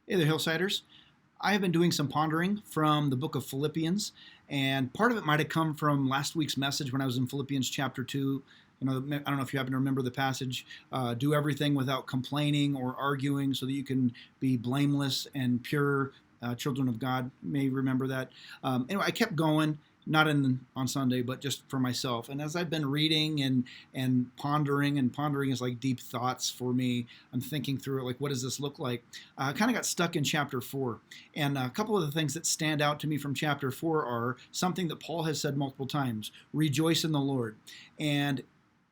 Hey there, Hillsiders. I have been doing some pondering from the book of Philippians, and part of it might have come from last week's message when I was in Philippians chapter 2. I don't know if you happen to remember the passage. Do everything without complaining or arguing so that you can be blameless and pure children of God. You may remember that. Anyway, I kept going, not on Sunday, but just for myself. And as I've been reading and pondering is like deep thoughts for me. I'm thinking through it, like, what does this look like? I kind of got stuck in chapter 4. And a couple of the things that stand out to me from chapter 4 are something that Paul has said multiple times: rejoice in the Lord. And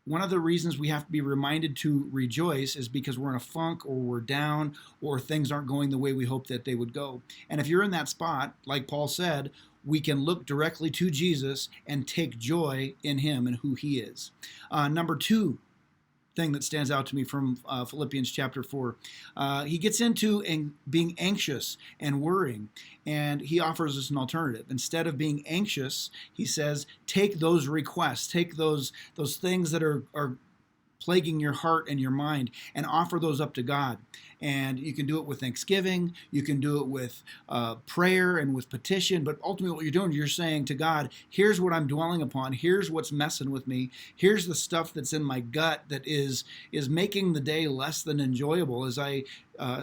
one of the reasons we have to be reminded to rejoice is because we're in a funk, or we're down, or things aren't going the way we hope that they would go. And if you're in that spot, like Paul said, we can look directly to Jesus and take joy in him and who he is. Number two thing that stands out to me from Philippians chapter 4. He gets into being anxious and worrying, and he offers us an alternative. Instead of being anxious, he says, take those requests, take those things that are plaguing your heart and your mind, and offer those up to God. And you can do it with thanksgiving, you can do it with prayer and with petition, but ultimately what you're doing, you're saying to God, here's what I'm dwelling upon, here's what's messing with me, here's the stuff that's in my gut that is making the day less than enjoyable. As I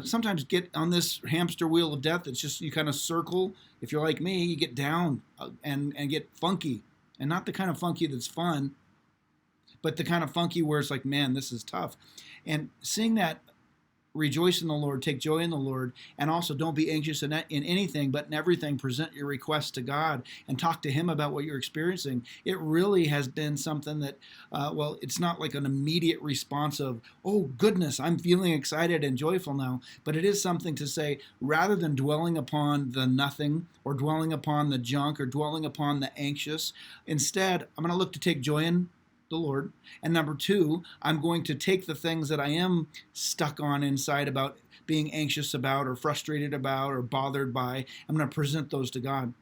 sometimes get on this hamster wheel of death, it's just, you kind of circle. If you're like me, you get down and get funky, and not the kind of funky that's fun, but the kind of funky where it's like, man, this is tough. And seeing that, rejoice in the Lord, take joy in the Lord, and also don't be anxious in anything, but in everything present your requests to God and talk to him about what you're experiencing. It really has been something that, it's not like an immediate response of, oh goodness, I'm feeling excited and joyful now, but it is something to say, rather than dwelling upon the nothing or dwelling upon the junk or dwelling upon the anxious, instead, I'm going to look to take joy in the Lord. And number two, I'm going to take the things that I am stuck on inside about being anxious about or frustrated about or bothered by. I'm going to present those to God.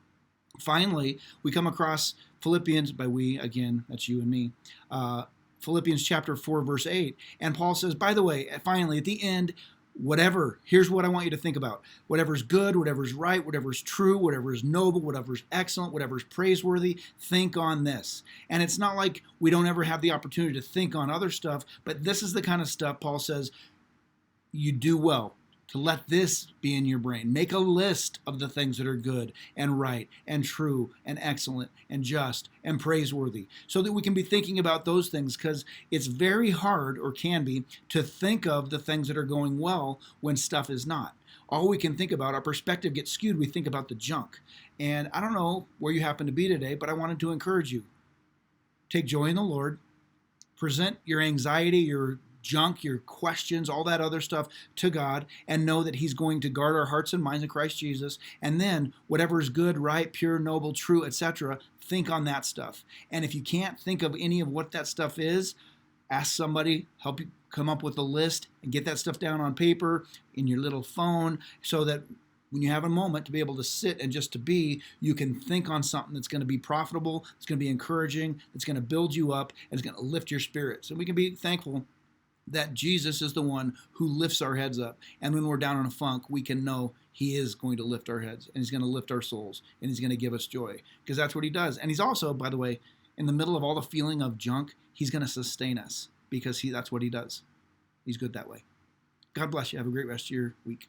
Finally, we come across Philippians, by we, again, that's you and me, Philippians chapter 4, verse 8. And Paul says, by the way, finally, at the end, here's what I want you to think about. Whatever's good, whatever's right, whatever's true, whatever's noble, whatever's excellent, whatever's praiseworthy, think on this. And it's not like we don't ever have the opportunity to think on other stuff, but this is the kind of stuff Paul says you do well to let this be in your brain. Make a list of the things that are good and right and true and excellent and just and praiseworthy, so that we can be thinking about those things, because it's very hard, or can be, to think of the things that are going well when stuff is not. All we can think about, our perspective gets skewed, we think about the junk. And I don't know where you happen to be today, but I wanted to encourage you. Take joy in the Lord. Present your anxiety, your junk, your questions, all that other stuff to God, and know that he's going to guard our hearts and minds in Christ Jesus. And then whatever is good, right, pure, noble, true, etc., think on that stuff. And if you can't think of any of what that stuff is, ask somebody, help you come up with a list, and get that stuff down on paper, in your little phone, so that when you have a moment to be able to sit and just to be, you can think on something that's going to be profitable, it's going to be encouraging, it's going to build you up, and it's going to lift your spirits. And we can be thankful that Jesus is the one who lifts our heads up. And when we're down in a funk, we can know he is going to lift our heads, and he's going to lift our souls, and he's going to give us joy, because that's what he does. And he's also, by the way, in the middle of all the feeling of junk, he's going to sustain us, because that's what he does. He's good that way. God bless you. Have a great rest of your week.